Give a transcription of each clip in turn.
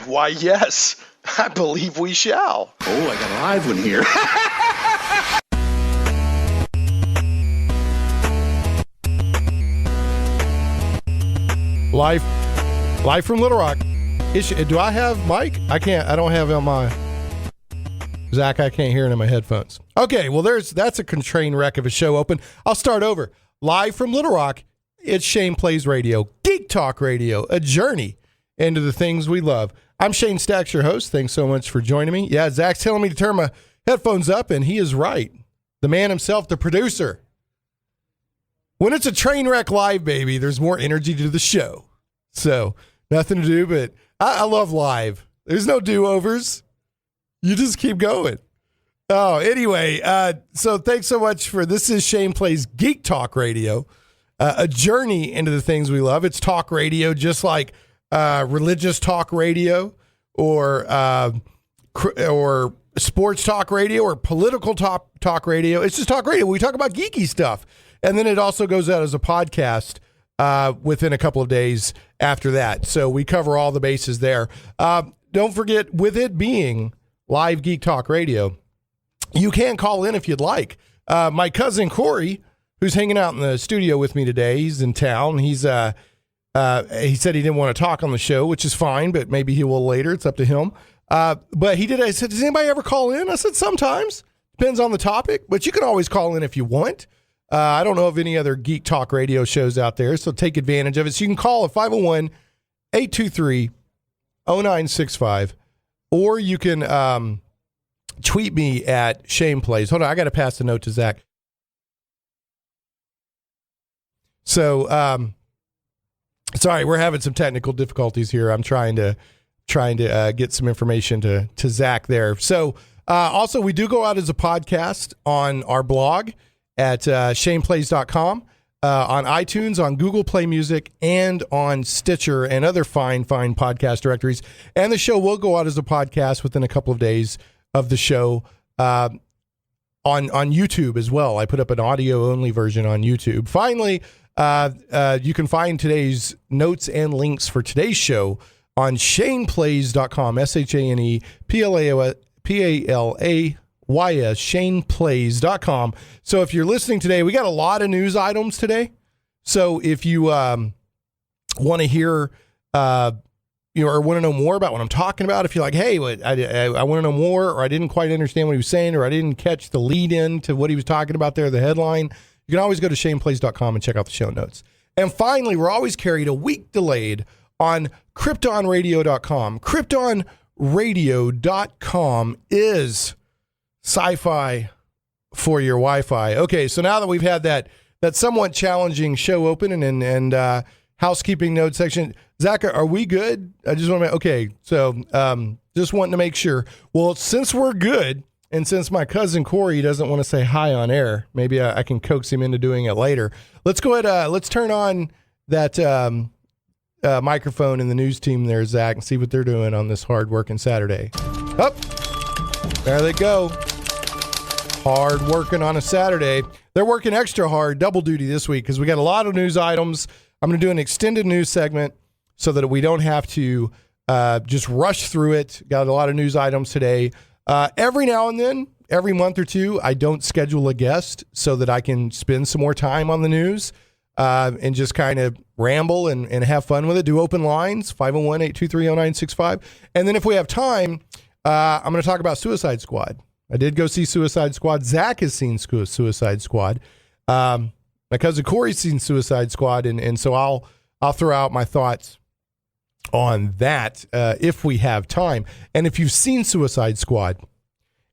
Why, yes, I believe we shall. Oh, I got a live one here. Live from Little Rock. Do I have Mike? I don't have it on my... Zach, I can't hear it in my headphones. Okay, well, that's a train wreck of a show open. I'll start over. Live from Little Rock, it's Shane Plays Radio, Geek Talk Radio, a journey into the things we love. I'm Shane Stacks, your host. Thanks so much for joining me. Yeah, Zach's telling me to turn my headphones up, and he is right. The man himself, the producer. When it's a train wreck live, baby, there's more energy to the show. So, nothing to do, but I love live. There's no do-overs. You just keep going. Oh, anyway, so thanks so much for this is Shane Plays Geek Talk Radio, a journey into the things we love. It's talk radio, just like religious talk radio or sports talk radio or political talk radio. It's just talk radio. We talk about geeky stuff. And then it also goes out as a podcast within a couple of days after that. So we cover all the bases there. Don't forget, with it being live Geek Talk Radio, you can call in if you'd like. My cousin Corey, who's hanging out in the studio with me today, he's in town. He said he didn't want to talk on the show, which is fine, but maybe he will later. It's up to him. But he did. I said, does anybody ever call in? I said, sometimes. Depends on the topic, but you can always call in if you want. I don't know of any other Geek Talk Radio shows out there, so take advantage of it. So you can call at 501-823-0965, or you can tweet me at Shane Plays. Hold on, I got to pass the note to Zach. So, sorry, we're having some technical difficulties here. I'm trying to get some information to Zach there. So, also, we do go out as a podcast on our blog at shaneplays.com, on iTunes, on Google Play Music, and on Stitcher and other fine podcast directories. And the show will go out as a podcast within a couple of days of the show on YouTube as well. I put up an audio-only version on YouTube. Finally, you can find today's notes and links for today's show on shaneplays.com, ShanePlays, shaneplays.com. So if you're listening today, we got a lot of news items today. So if you want to hear, or want to know more about what I'm talking about, if you're like, hey, I want to know more, or I didn't quite understand what he was saying, or I didn't catch the lead in to what he was talking about there, the headline, you can always go to shaneplays.com and check out the show notes. And finally, we're always carried a week delayed on KryptonRadio.com. KryptonRadio.com is SciFi for your Wi-Fi. Okay, so now that we've had that somewhat challenging show open and housekeeping note section, Zach, are we good? I just want to okay, so just wanting to make sure. Well, since we're good, and since my cousin Corey doesn't want to say hi on air, maybe I can coax him into doing it later. Let's go ahead, let's turn on that microphone in the news team there, Zach, and see what they're doing on this hard-working Saturday. Oh, there they go. Hard working on a Saturday. They're working extra hard, double duty this week, because we got a lot of news items. I'm going to do an extended news segment so that we don't have to just rush through it. Got a lot of news items today. Every now and then, every month or two, I don't schedule a guest so that I can spend some more time on the news and just kind of ramble and have fun with it. Do open lines, 501-823-0965. And then if we have time, I'm going to talk about Suicide Squad. I did go see Suicide Squad. Zach has seen Suicide Squad. My cousin Corey's seen Suicide Squad, and so I'll throw out my thoughts on that if we have time. And if you've seen Suicide Squad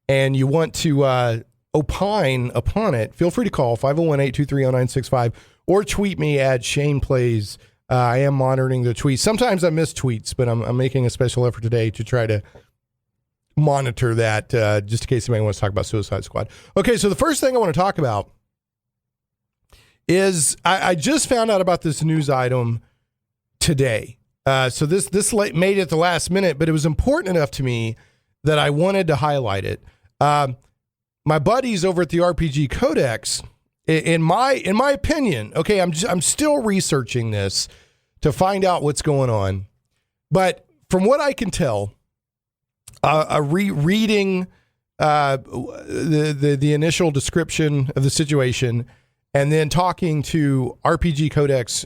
and you want to opine upon it, feel free to call 501-823-0965 or tweet me at Shane Plays. I am monitoring the tweets. Sometimes I miss tweets, but I'm making a special effort today to try to monitor that just in case anybody wants to talk about Suicide Squad. Okay, so the first thing I want to talk about is I just found out about this news item today. So this made it at the last minute, but it was important enough to me that I wanted to highlight it. My buddies over at the RPG Codex, in my opinion, okay, I'm still researching this to find out what's going on, but from what I can tell, reading the initial description of the situation, and then talking to RPG Codex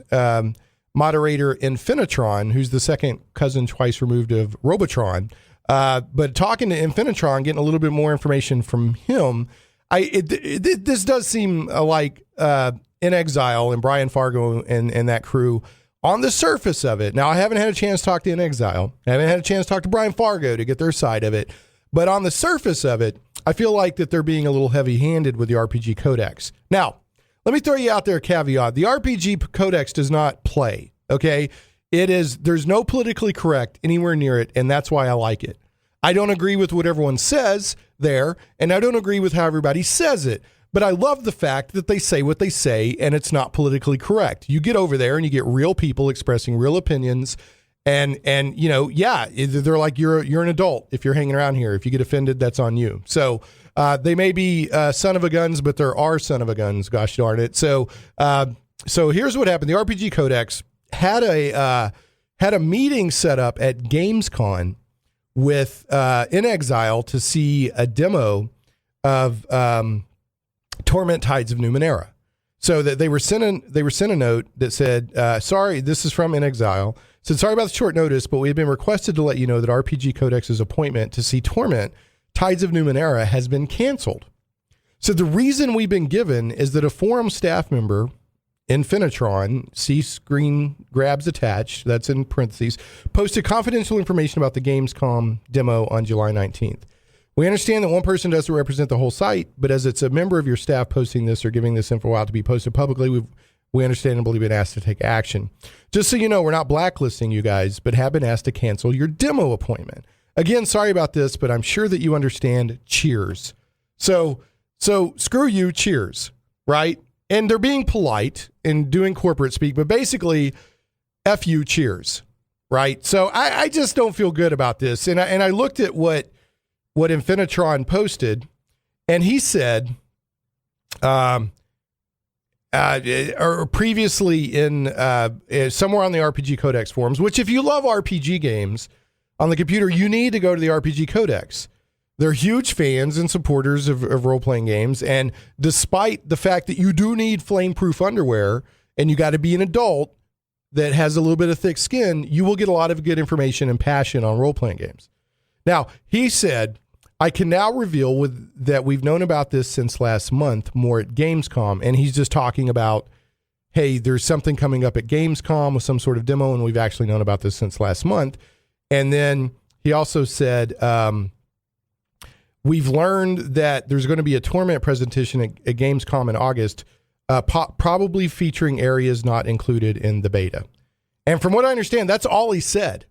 moderator Infinitron, who's the second cousin twice removed of Robotron, but talking to Infinitron, getting a little bit more information from him, this does seem like In Exile and Bryan Fargo and that crew on the surface of it. Now, I haven't had a chance to talk to In Exile. I haven't had a chance to talk to Bryan Fargo to get their side of it. But on the surface of it, I feel like that they're being a little heavy-handed with the RPG Codex. Now, let me throw you out there a caveat. The RPG Codex does not play, okay? There's no politically correct anywhere near it, and that's why I like it. I don't agree with what everyone says there, and I don't agree with how everybody says it. But I love the fact that they say what they say, and it's not politically correct. You get over there and you get real people expressing real opinions, and they're like, you're an adult if you're hanging around here. If you get offended, that's on you. So they may be son of a guns, but there are son of a guns. Gosh darn it. So here's what happened. The RPG Codex had a meeting set up at Gamescom with In Exile to see a demo of Torment Tides of Numenera. So that they were sent a note that said, sorry, this is from In Exile. Said, sorry about the short notice, but we have been requested to let you know that RPG Codex's appointment to see Torment Tides of Numenera has been canceled. So the reason we've been given is that a forum staff member, Infinitron, see screen grabs attached, that's in parentheses, posted confidential information about the Gamescom demo on July 19th. We understand that one person doesn't represent the whole site, but as it's a member of your staff posting this or giving this info out to be posted publicly, we understandably been asked to take action. Just so you know, we're not blacklisting you guys, but have been asked to cancel your demo appointment. Again, sorry about this, but I'm sure that you understand. Cheers. So screw you, cheers, right? And they're being polite and doing corporate speak, but basically, F you, cheers, right? So I just don't feel good about this. And I looked at what Infinitron posted, and he said, or previously in somewhere on the RPG Codex forums, which if you love RPG games on the computer, you need to go to the RPG Codex. They're huge fans and supporters of role-playing games, and despite the fact that you do need flame-proof underwear and you got to be an adult that has a little bit of thick skin, you will get a lot of good information and passion on role-playing games. Now, he said, I can now reveal that we've known about this since last month, more at Gamescom, and he's just talking about, hey, there's something coming up at Gamescom with some sort of demo, and we've actually known about this since last month. And then he also said, we've learned that there's going to be a Torment presentation at Gamescom in August, probably featuring areas not included in the beta. And from what I understand, that's all he said.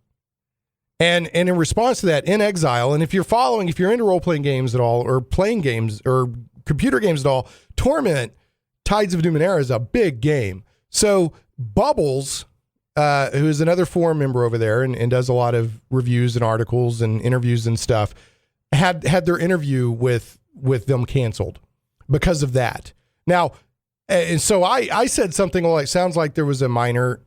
And in response to that, In Exile, and if you're into role-playing games at all, or playing games, or computer games at all, Torment Tides of Numenera is a big game. So Bubbles, who is another forum member over there and does a lot of reviews and articles and interviews and stuff, had their interview with them canceled because of that. Now, and so I said something like, sounds like there was a minor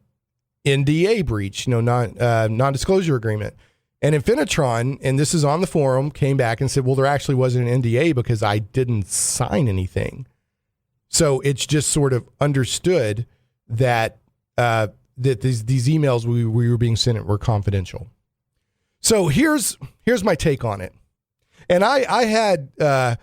NDA breach, non-disclosure agreement. And Infinitron, and this is on the forum, came back and said, well, there actually wasn't an NDA because I didn't sign anything. So it's just sort of understood that that these emails we were being sent were confidential. So here's my take on it. And I had Colin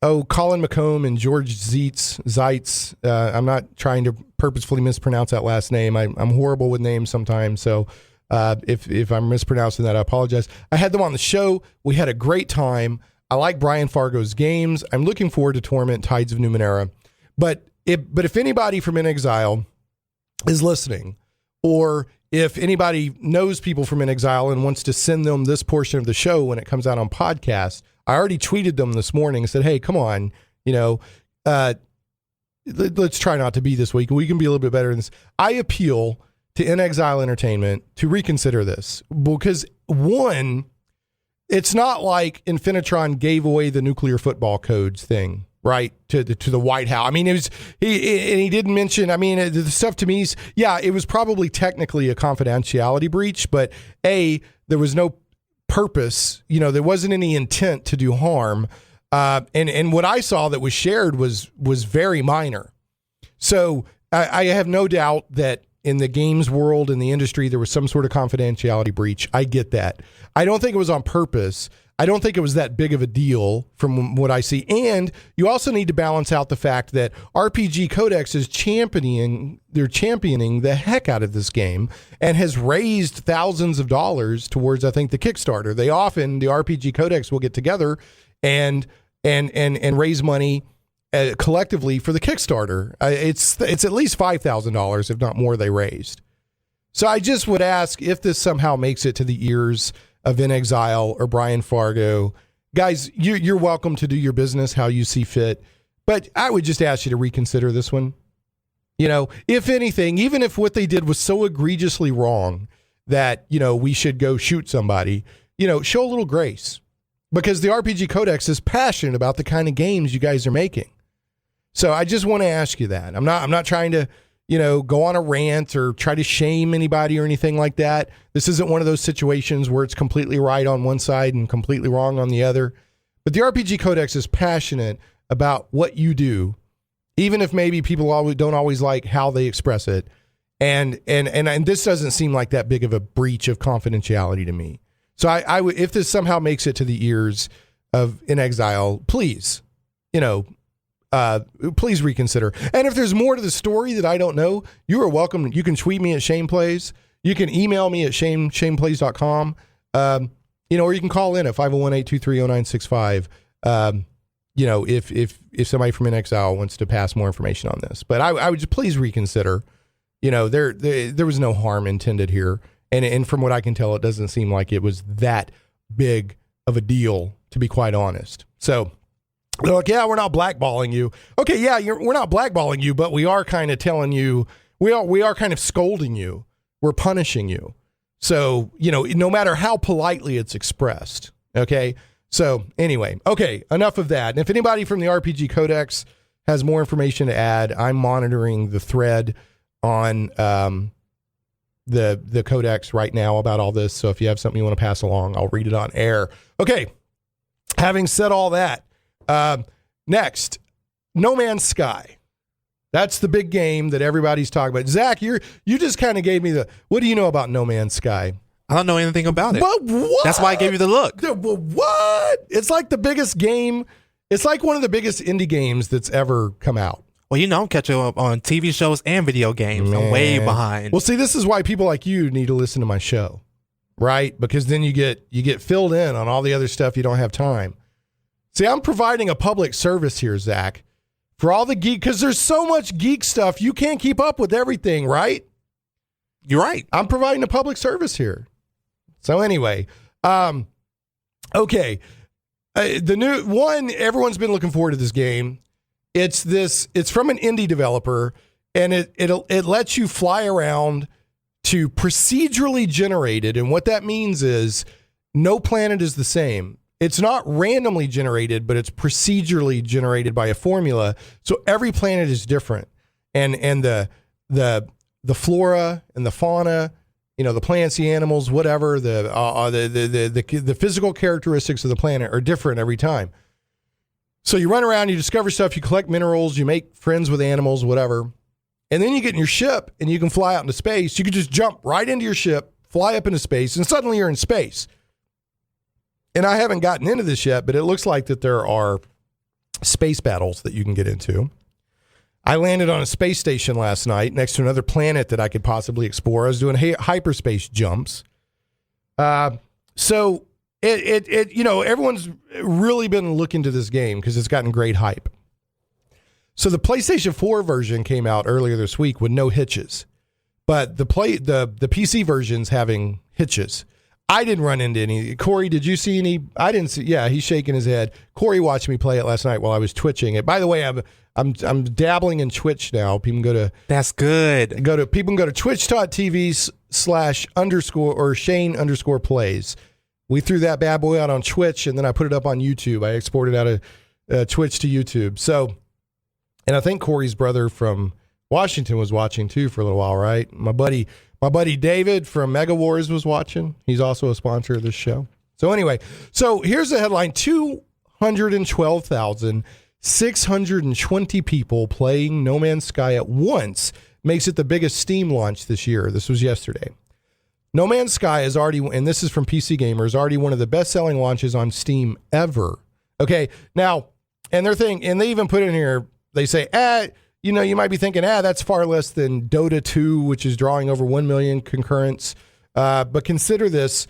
McComb and George Zeitz. I'm not trying to purposefully mispronounce that last name. I'm horrible with names sometimes. So if I'm mispronouncing that, I apologize. I had them on the show. We had a great time. I like Bryan Fargo's games. I'm looking forward to Torment Tides of Numenera. But if anybody from In Exile is listening, or if anybody knows people from In Exile and wants to send them this portion of the show when it comes out on podcast, I already tweeted them this morning and said, hey, come on, let's try not to be this week. We can be a little bit better than this. I appeal to In Exile Entertainment to reconsider this because, one, it's not like Infinitron gave away the nuclear football codes thing, right, to the White House. I mean, he didn't mention. I mean, the stuff to me is, yeah, it was probably technically a confidentiality breach, but there was no purpose. There wasn't any intent to do harm, and what I saw that was shared was very minor. So I have no doubt that in the games world, in the industry, there was some sort of confidentiality breach. I get that. I don't think it was on purpose. I don't think it was that big of a deal from what I see. And you also need to balance out the fact that RPG Codex is championing the heck out of this game and has raised thousands of dollars towards, I think, the Kickstarter. The RPG Codex will get together and raise money collectively for the Kickstarter. It's at least $5,000, if not more, they raised. So I just would ask if this somehow makes it to the ears of In Exile or Brian Fargo. Guys, you're welcome to do your business how you see fit, but I would just ask you to reconsider this one. If anything, even if what they did was so egregiously wrong that, we should go shoot somebody, show a little grace, because the RPG Codex is passionate about the kind of games you guys are making. So I just want to ask you that. I'm not trying to, go on a rant or try to shame anybody or anything like that. This isn't one of those situations where it's completely right on one side and completely wrong on the other. But the RPG Codex is passionate about what you do, even if maybe people don't always like how they express it. And this doesn't seem like that big of a breach of confidentiality to me. So I would, if this somehow makes it to the ears of In Exile, please, please reconsider. And if there's more to the story that I don't know, you are welcome. You can tweet me at Shameplays. You can email me at shameplays.com. Or you can call in at 501-823-0965. If somebody from In Exile wants to pass more information on this, but I would just please reconsider. There was no harm intended here. And from what I can tell, it doesn't seem like it was that big of a deal, to be quite honest. So they're like, yeah, we're not blackballing you. Okay, yeah, we're not blackballing you, but we are kind of telling you, we are kind of scolding you. We're punishing you. So, no matter how politely it's expressed. Okay. So anyway, okay, enough of that. And if anybody from the RPG Codex has more information to add, I'm monitoring the thread on the Codex right now about all this. So if you have something you want to pass along, I'll read it on air. Okay. Having said all that, next, No Man's Sky. That's the big game that everybody's talking about. Zach, you just kind of gave me what do you know about No Man's Sky? I don't know anything about it. But what? That's why I gave you the look. What? It's like the biggest game. It's like one of the biggest indie games that's ever come out. Well, I'm catching up on TV shows and video games. Man. I'm way behind. Well, see, this is why people like you need to listen to my show, right? Because then you get filled in on all the other stuff you don't have time. See, I'm providing a public service here, Zach, for all the geek, because there's so much geek stuff, you can't keep up with everything, right? You're right. I'm providing a public service here. So anyway, okay. The new one, everyone's been looking forward to this game. It's from an indie developer, and it lets you fly around to procedurally generated. And what that means is no planet is the same. It's not randomly generated, but it's procedurally generated by a formula. So every planet is different. And the flora and the fauna, the plants, the animals, whatever, the physical characteristics of the planet are different every time. So you run around, you discover stuff, you collect minerals, you make friends with animals, whatever. And then you get in your ship and you can fly out into space. You can just jump right into your ship, fly up into space, and suddenly you're in space. And I haven't gotten into this yet, but it looks like that there are space battles that you can get into. I landed on a space station last night next to another planet that I could possibly explore. I was doing hyperspace jumps. So everyone's really been looking to this game because it's gotten great hype. So the PlayStation 4 version came out earlier this week with no hitches, but the PC version's having hitches. I didn't run into any. Corey, did you see any? I didn't see. Yeah, he's shaking his head. Corey watched me play it last night while I was twitching it. By the way, I'm dabbling in Twitch now. People can go to. That's good. People can go to twitch.tv/_Shane_plays. We threw that bad boy out on Twitch, and then I put it up on YouTube. I exported out Twitch to YouTube. So, and I think Corey's brother from Washington was watching too for a little while, right? My buddy David from Mega Wars was watching. He's also a sponsor of this show. So anyway, so here's the headline: 212,620 people playing No Man's Sky at once makes it the biggest Steam launch this year. This was yesterday. No Man's Sky is already, and this is from PC Gamer, is already one of the best-selling launches on Steam ever. Okay, now, and they even put in here, they say, you might be thinking, that's far less than Dota 2, which is drawing over 1 million concurrents. But consider this,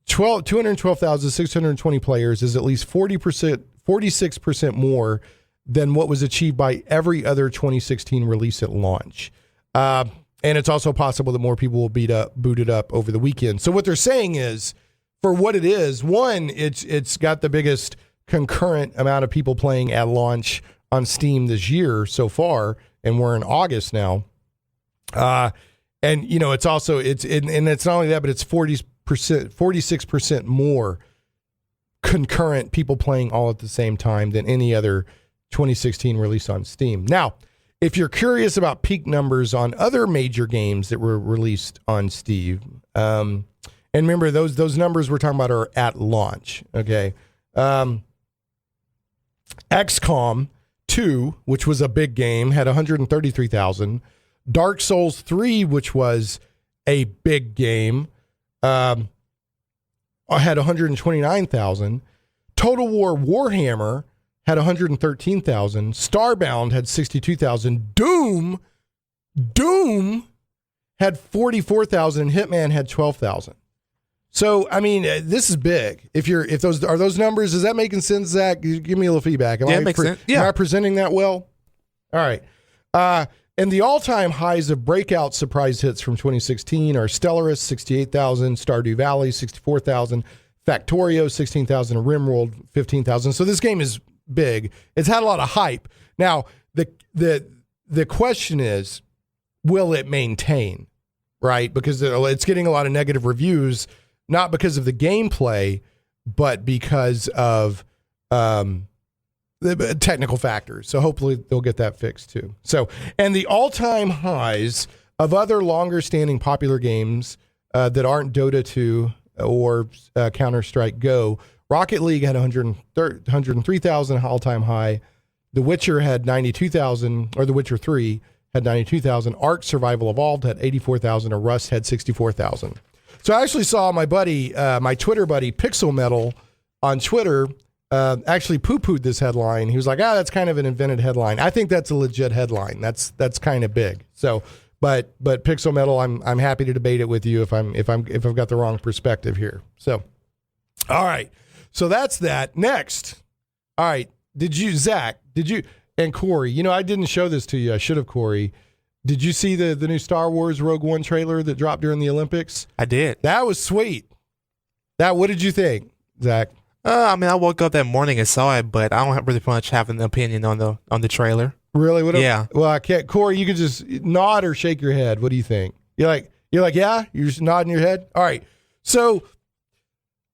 212,620 players is at least 46% more than what was achieved by every other 2016 release at launch. And it's also possible that more people will boot it up over the weekend. So what they're saying is, for what it is, one, it's got the biggest concurrent amount of people playing at launch on Steam this year so far, and we're in August now. And it's also it's not only that, but it's 46% more concurrent people playing all at the same time than any other 2016 release on Steam. Now, if you're curious about peak numbers on other major games that were released on Steam, and remember those numbers we're talking about are at launch. Okay, XCOM 2, which was a big game, had 133,000. Dark Souls 3, which was a big game, had 129,000. Total War Warhammer had 113,000. Starbound had 62,000. Doom had 44,000, and Hitman had 12,000. So, I mean, this is big. If those numbers, is that making sense, Zach? Give me a little feedback. It makes sense. Yeah. Am I presenting that well? All right. And the all-time highs of breakout surprise hits from 2016 are Stellaris, 68,000, Stardew Valley, 64,000, Factorio, 16,000, and RimWorld, 15,000. So this game is big. It's had a lot of hype. Now, the question is, will it maintain, right? Because it's getting a lot of negative reviews, not because of the gameplay, but because of the technical factors. So hopefully they'll get that fixed too. So, and the all-time highs of other longer-standing popular games that aren't Dota 2 or Counter-Strike Go, Rocket League had 103,000 all-time high. The Witcher had 92,000, or The Witcher 3 had 92,000. Ark Survival Evolved had 84,000, or Rust had 64,000. So I actually saw my buddy, my Twitter buddy, Pixel Metal on Twitter, actually poo-pooed this headline. He was like, that's kind of an invented headline. I think that's a legit headline. That's kind of big. So, but Pixel Metal, I'm happy to debate it with you if I've got the wrong perspective here. So, all right. So that's that. Next. All right. Zach, and Corey, I didn't show this to you. I should have, Corey. Did you see the new Star Wars Rogue One trailer that dropped during the Olympics? I did. That was sweet. What did you think, Zach? I woke up that morning and saw it, but I don't really much have an opinion on the trailer. Really? Yeah. Well, I can't. Corey, you can just nod or shake your head. What do you think? You're like, yeah? You're just nodding your head? All right. So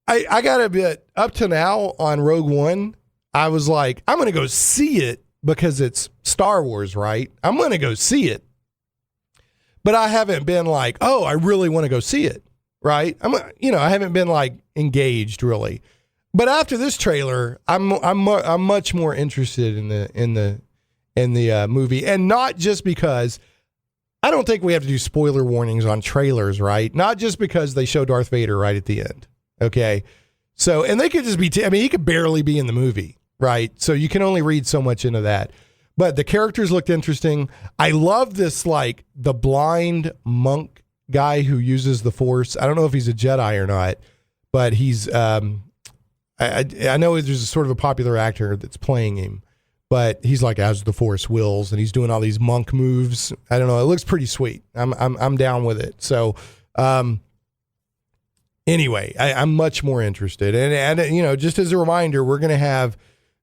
I got a bit up to now on Rogue One. I was like, I'm going to go see it because it's Star Wars, right? I'm going to go see it. But I haven't been like, I really want to go see it, right? I haven't been like engaged really. But after this trailer, I'm much more interested in the movie, and not just because I don't think we have to do spoiler warnings on trailers, right? Not just because they show Darth Vader right at the end, okay? So, and they could just be, he could barely be in the movie, right? So you can only read so much into that. But the characters looked interesting. I love this, like, the blind monk guy who uses the Force. I don't know if he's a Jedi or not, but he's, I know there's a sort of a popular actor that's playing him, but he's like, as the Force wills, and he's doing all these monk moves. I don't know. It looks pretty sweet. I'm down with it. So, anyway, I'm much more interested. And just as a reminder, we're going to have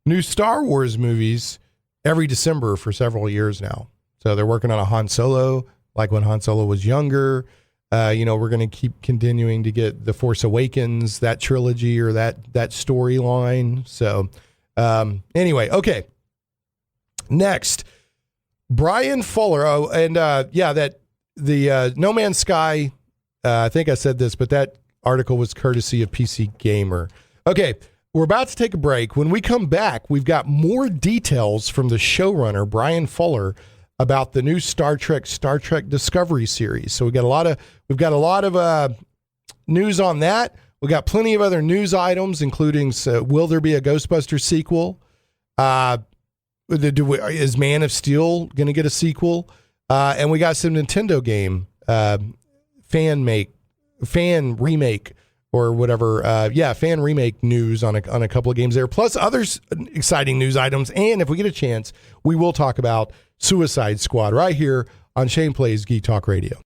new Star Wars movies every December for several years now. So they're working on a Han Solo, like when Han Solo was younger. We're going to keep continuing to get The Force Awakens, that trilogy or that storyline. So Anyway, okay. Next, Bryan Fuller. Oh, and that the No Man's Sky. I think I said this, but that article was courtesy of PC Gamer. Okay, we're about to take a break. When we come back, we've got more details from the showrunner Bryan Fuller about the new Star Trek Discovery series. So we've got a lot of news on that. We got plenty of other news items, including will there be a Ghostbusters sequel? Is Man of Steel going to get a sequel? And we got some Nintendo game fan remake or whatever. Fan remake news on a couple of games there, plus other exciting news items. And if we get a chance, we will talk about Suicide Squad right here on Shane Plays Geek Talk Radio.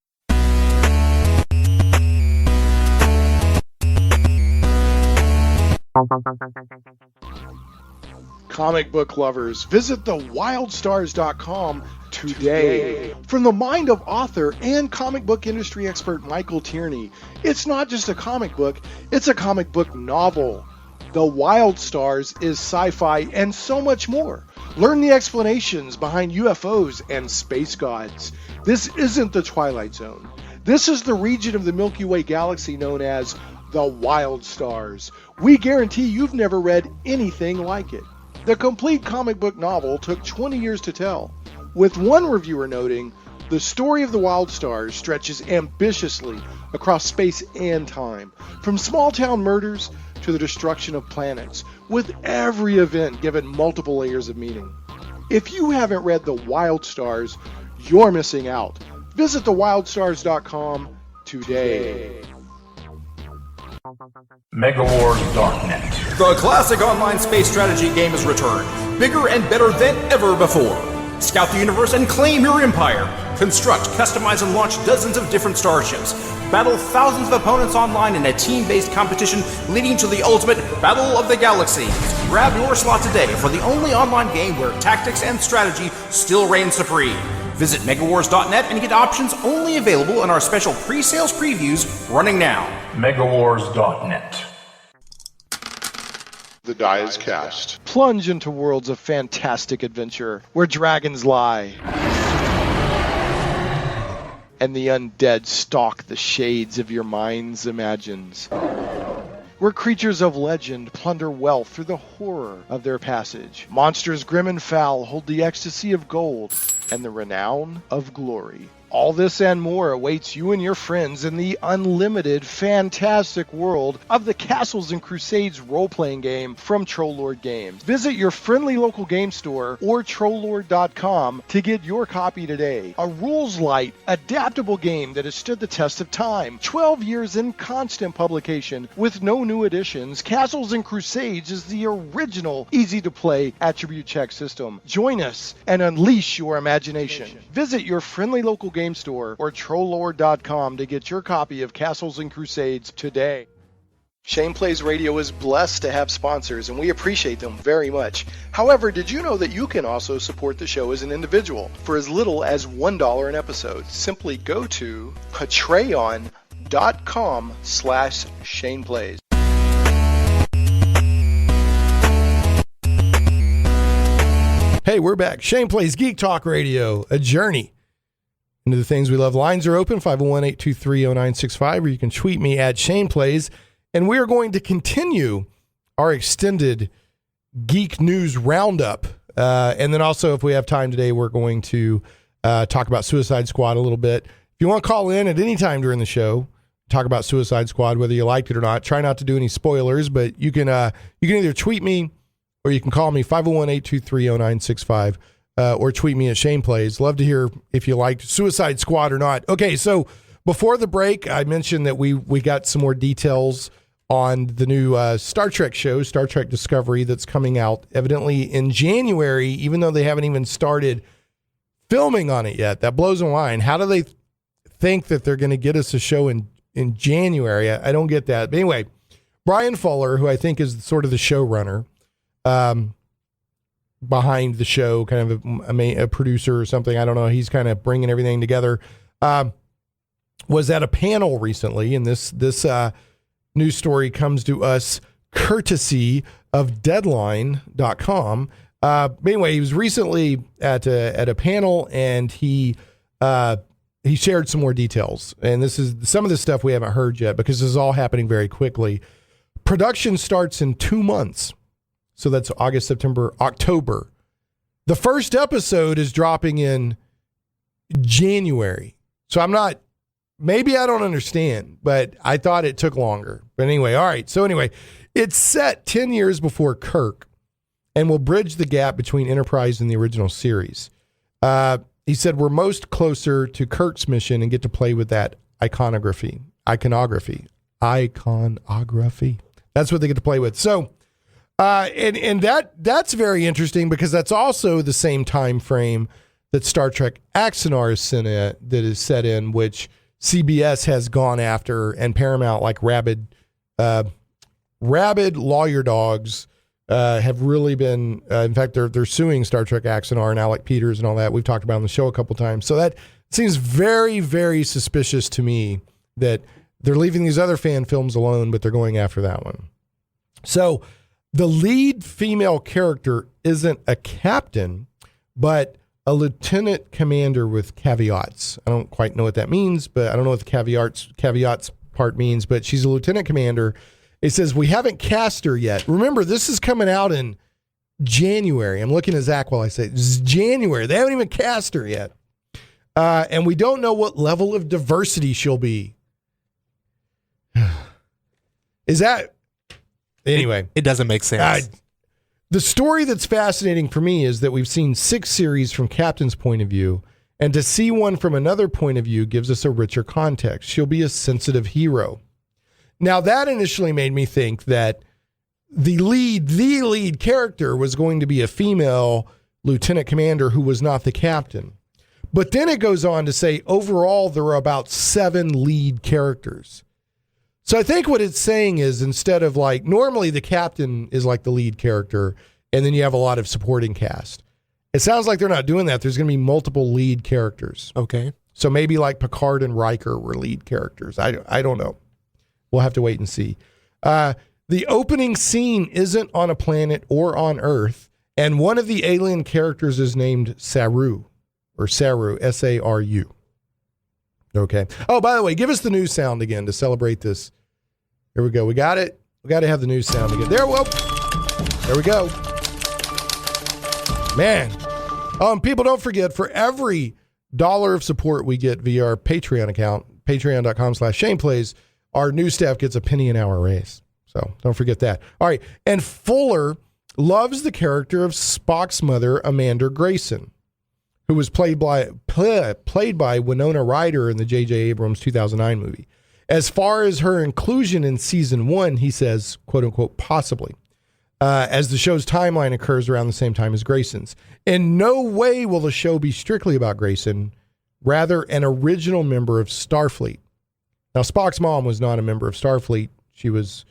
Comic book lovers, visit thewildstars.com today. From the mind of author and comic book industry expert Michael Tierney, it's not just a comic book, it's a comic book novel. The Wild Stars is sci-fi and so much more. Learn the explanations behind UFOs and space gods. This isn't the Twilight Zone. This is the region of the Milky Way galaxy known as the Wild Stars. We guarantee you've never read anything like it. The complete comic book novel took 20 years to tell, with one reviewer noting, the story of the Wild Stars stretches ambitiously across space and time, from small-town murders to the destruction of planets, with every event given multiple layers of meaning. If you haven't read The Wild Stars, you're missing out. Visit thewildstars.com today. Megawars.net. The classic online space strategy game has returned, bigger and better than ever before. Scout the universe and claim your empire. Construct, customize, and launch dozens of different starships. Battle thousands of opponents online in a team-based competition leading to the ultimate Battle of the Galaxies. Grab your slot today for the only online game where tactics and strategy still reign supreme. Visit megawars.net and get options only available in our special pre-sales previews running now. Megawars.net. The die is cast. Plunge into worlds of fantastic adventure where dragons lie and the undead stalk the shades of your mind's imagines. Where creatures of legend plunder wealth through the horror of their passage. Monsters grim and foul hold the ecstasy of gold and the renown of glory. All this and more awaits you and your friends in the unlimited, fantastic world of the Castles and Crusades role-playing game from Trollord Games. Visit your friendly local game store or trollord.com to get your copy today. A rules-light, adaptable game that has stood the test of time. 12 years in constant publication with no new additions, Castles and Crusades is the original, easy-to-play attribute check system. Join us and unleash your imagination. Visit your friendly local game store or trollord.com to get your copy of Castles and Crusades today. Shane Plays Radio is blessed to have sponsors, and we appreciate them very much. However, did you know that you can also support the show as an individual for as little as $1 an episode? Simply go to patreon.com/ShanePlays. Hey, we're back. Shane Plays Geek Talk Radio, a journey into the things we love. Lines are open, 501-823-0965, or you can tweet me at Shane Plays. And we are going to continue our extended geek news roundup. And then also, if we have time today, we're going to talk about Suicide Squad a little bit. If you want to call in at any time during the show, talk about Suicide Squad, whether you liked it or not. Try not to do any spoilers, but you can either tweet me or you can call me, 501-823-0965, or tweet me at Shane Plays. Love to hear if you liked Suicide Squad or not. Okay, so before the break, I mentioned that we got some more details on the new Star Trek show, Star Trek Discovery, that's coming out evidently in January, even though they haven't even started filming on it yet. That blows my mind. How do they think that they're going to get us a show in January? I don't get that. But anyway, Bryan Fuller, who I think is sort of the showrunner, behind the show, kind of a producer or something. I don't know. He's kind of bringing everything together. Was at a panel recently, and this news story comes to us courtesy of Deadline.com. Anyway, he was recently at a panel, and he shared some more details. And this is some of the stuff we haven't heard yet because this is all happening very quickly. Production starts in 2 months. So that's August, September, October. The first episode is dropping in January. So maybe I don't understand, but I thought it took longer. But anyway, all right. So anyway, it's set 10 years before Kirk and will bridge the gap between Enterprise and the original series. He said, we're most closer to Kirk's mission and get to play with that iconography. That's what they get to play with. So, and that's very interesting because that's also the same time frame that Star Trek Axanar is set in, which CBS has gone after, and Paramount, like rabid lawyer dogs, have really been. In fact, they're suing Star Trek Axanar and Alec Peters and all that. We've talked about on the show a couple times. So that seems very, very suspicious to me that they're leaving these other fan films alone, but they're going after that one. So the lead female character isn't a captain, but a lieutenant commander with caveats. I don't quite know what that means, but I don't know what the caveats part means, but she's a lieutenant commander. It says, we haven't cast her yet. Remember, this is coming out in January. I'm looking at Zach while I say this is January. They haven't even cast her yet. And we don't know what level of diversity she'll be. Is that... Anyway. It doesn't make sense. The story that's fascinating for me is that we've seen 6 series from Captain's point of view, and to see one from another point of view gives us a richer context. She'll be a sensitive hero. Now, that initially made me think that the lead character was going to be a female lieutenant commander who was not the captain. But then it goes on to say, overall, there are about 7 lead characters. So I think what it's saying is, instead of like, normally the captain is like the lead character, and then you have a lot of supporting cast. It sounds like they're not doing that. There's going to be multiple lead characters. Okay. So maybe like Picard and Riker were lead characters. I don't know. We'll have to wait and see. The opening scene isn't on a planet or on Earth, and one of the alien characters is named Saru, S-A-R-U. Okay. Oh, by the way, give us the news sound again to celebrate this. Here we go. We got it. We got to have the news sound again. There we go. Man. And people, don't forget, for every $1 of support we get via our Patreon account, patreon.com/ShanePlays, our news staff gets a penny an hour raise. So don't forget that. All right. And Fuller loves the character of Spock's mother, Amanda Grayson, who was played by Winona Ryder in the J.J. Abrams 2009 movie. As far as her inclusion in season 1, he says, quote unquote, possibly, as the show's timeline occurs around the same time as Grayson's. In no way will the show be strictly about Grayson, rather an original member of Starfleet. Now, Spock's mom was not a member of Starfleet. She was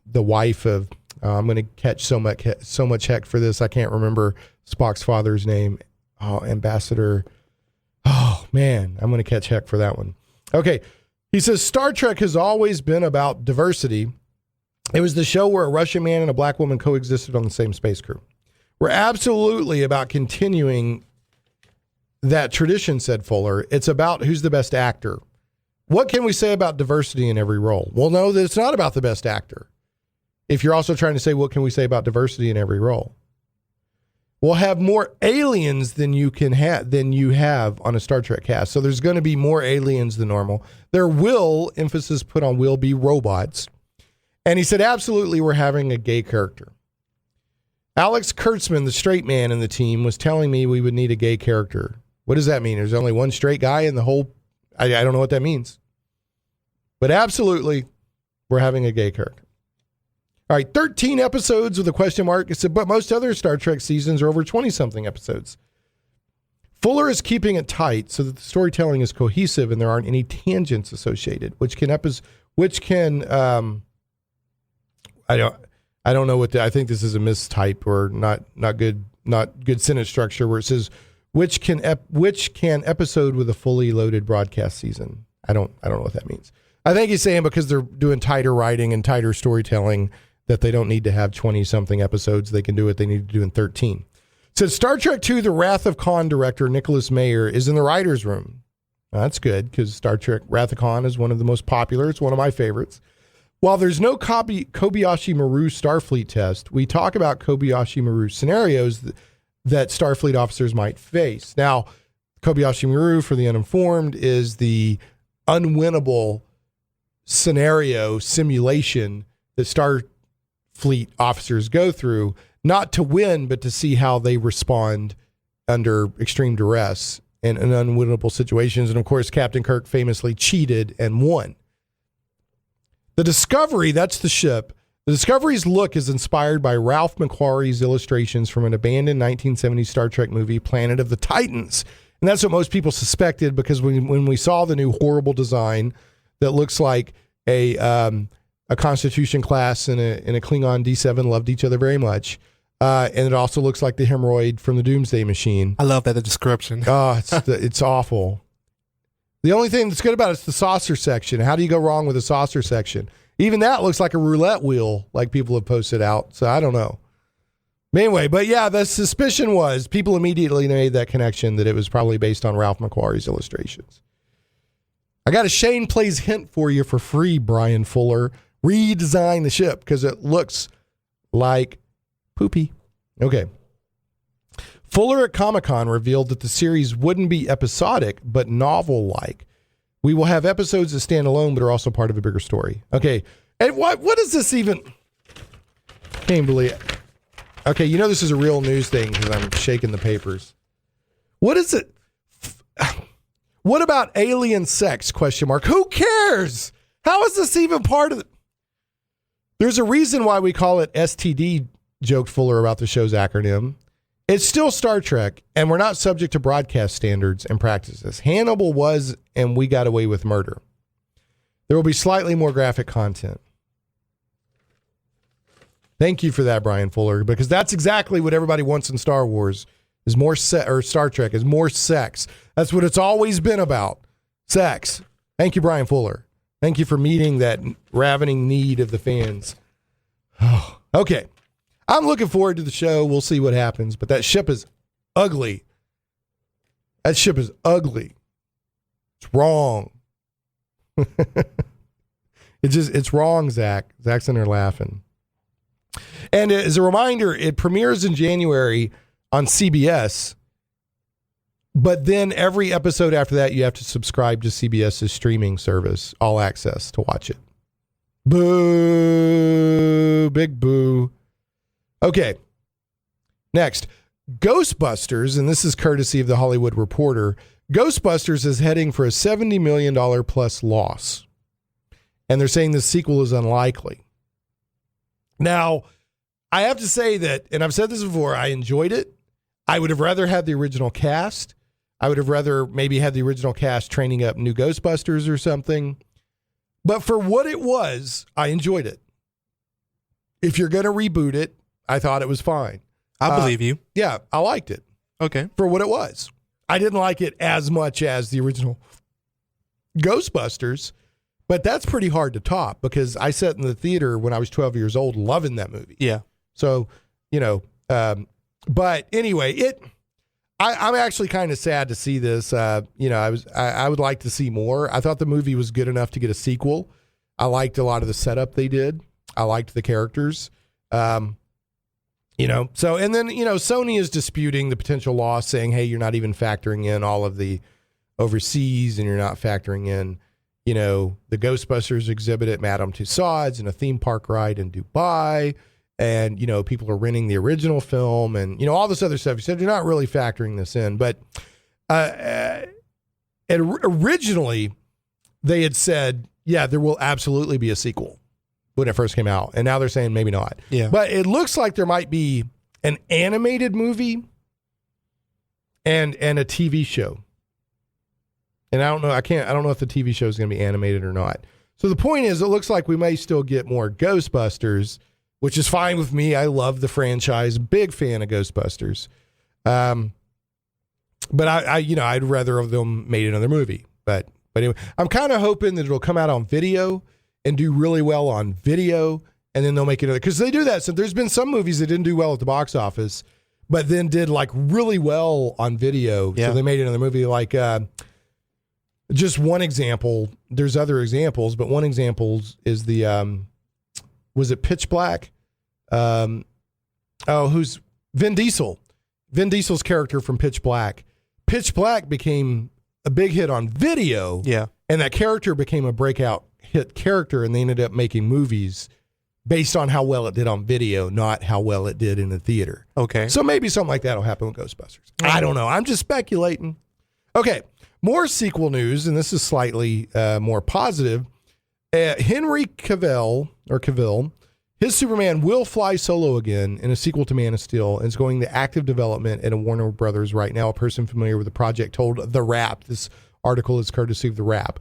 the wife of, I'm going to catch so much heck for this. I can't remember Spock's father's name. Oh, Ambassador. Oh, man, I'm going to catch heck for that one. Okay. He says, Star Trek has always been about diversity. It was the show where a Russian man and a black woman coexisted on the same space crew. We're absolutely about continuing that tradition, said Fuller. It's about who's the best actor. What can we say about diversity in every role? Well, no, it's not about the best actor. If you're also trying to say, what can we say about diversity in every role? We'll have more aliens than you have on a Star Trek cast. So there's going to be more aliens than normal. There will, emphasis put on will, be robots. And he said, absolutely, we're having a gay character. Alex Kurtzman, the straight man in the team, was telling me we would need a gay character. What does that mean? There's only one straight guy in the whole... I don't know what that means. But absolutely, we're having a gay character. All right, 13 episodes with a question mark. It said, but most other Star Trek seasons are over 20-something episodes. Fuller is keeping it tight so that the storytelling is cohesive and there aren't any tangents associated, I don't know what I think this is a mistype or not good sentence structure where it says which can episode with a fully loaded broadcast season. I don't know what that means. I think he's saying because they're doing tighter writing and tighter storytelling that they don't need to have 20-something episodes. They can do what they need to do in 13. So Star Trek II, The Wrath of Khan director Nicholas Meyer is in the writer's room. That's good because Star Trek Wrath of Khan is one of the most popular. It's one of my favorites. While there's no Kobayashi Maru Starfleet test, we talk about Kobayashi Maru scenarios that Starfleet officers might face. Now, Kobayashi Maru, for the uninformed, is the unwinnable scenario simulation that Starfleet officers go through, not to win, but to see how they respond under extreme duress and in unwinnable situations. And of course, Captain Kirk famously cheated and won. The Discovery, that's the ship. The Discovery's look is inspired by Ralph McQuarrie's illustrations from an abandoned 1970s Star Trek movie, Planet of the Titans. And that's what most people suspected, because when we saw the new horrible design that looks like a Constitution class and a Klingon D7 loved each other very much. And it also looks like the hemorrhoid from the Doomsday Machine. I love that description. Oh, it's awful. The only thing that's good about it is the saucer section. How do you go wrong with a saucer section? Even that looks like a roulette wheel, like people have posted out. So I don't know. Anyway, but yeah, the suspicion was people immediately made that connection that it was probably based on Ralph McQuarrie's illustrations. I got a Shane Plays hint for you for free, Bryan Fuller. Redesign the ship because it looks like poopy. Okay. Fuller at Comic-Con revealed that the series wouldn't be episodic, but novel-like. We will have episodes that stand alone, but are also part of a bigger story. Okay. And what is this even? Can't believe it. Okay, you know this is a real news thing because I'm shaking the papers. What is it? What about alien sex? Question mark. Who cares? How is this even part of it? There's a reason why we call it STD, joked Fuller about the show's acronym. It's still Star Trek, and we're not subject to broadcast standards and practices. Hannibal was, and we got away with murder. There will be slightly more graphic content. Thank you for that, Bryan Fuller, because that's exactly what everybody wants in Star Wars, is more or Star Trek, is more sex. That's what it's always been about, sex. Thank you, Bryan Fuller. Thank you for meeting that ravening need of the fans. Oh, okay. I'm looking forward to the show. We'll see what happens, but that ship is ugly. That ship is ugly. It's wrong. It's wrong, Zach. Zach's in there laughing. And as a reminder, it premieres in January on CBS, but then every episode after that, you have to subscribe to CBS's streaming service, All Access, to watch it. Boo. Big boo. Okay. Next, Ghostbusters, and this is courtesy of The Hollywood Reporter. Ghostbusters is heading for a $70 million plus loss. And they're saying the sequel is unlikely. Now, I have to say that, and I've said this before, I enjoyed it. I would have rather had the original cast. I would have rather maybe had the original cast training up new Ghostbusters or something. But for what it was, I enjoyed it. If you're going to reboot it, I thought it was fine. I believe you. Yeah, I liked it. Okay. For what it was. I didn't like it as much as the original Ghostbusters, but that's pretty hard to top because I sat in the theater when I was 12 years old loving that movie. Yeah. So, but anyway, I'm actually kind of sad to see this. I would like to see more. I thought the movie was good enough to get a sequel. I liked a lot of the setup they did. I liked the characters. Sony is disputing the potential loss, saying, hey, you're not even factoring in all of the overseas and you're not factoring in, the Ghostbusters exhibit at Madame Tussauds and a theme park ride in Dubai. And, people are renting the original film and, all this other stuff. He said, you're not really factoring this in. But originally they had said, yeah, there will absolutely be a sequel when it first came out. And now they're saying maybe not. Yeah. But it looks like there might be an animated movie and a TV show. And I don't know if the TV show is going to be animated or not. So the point is, it looks like we may still get more Ghostbusters, which is fine with me. I love the franchise. Big fan of Ghostbusters. But I'd rather have them made another movie. But anyway, I'm kind of hoping that it'll come out on video and do really well on video and then they'll make another. Because they do that. So there's been some movies that didn't do well at the box office, but then did like really well on video. Yeah. So they made another movie. Like just one example. There's other examples, but one example is the was it Pitch Black? Who's Vin Diesel? Vin Diesel's character from Pitch Black. Pitch Black became a big hit on video. Yeah. And that character became a breakout hit character, and they ended up making movies based on how well it did on video, not how well it did in the theater. Okay. So maybe something like that will happen with Ghostbusters. I don't know. I'm just speculating. Okay. More sequel news, and this is slightly more positive. Henry Cavill, his Superman will fly solo again in a sequel to Man of Steel, and is going to active development at a Warner Brothers right now. A person familiar with the project told The Wrap. This article is courtesy of The Wrap.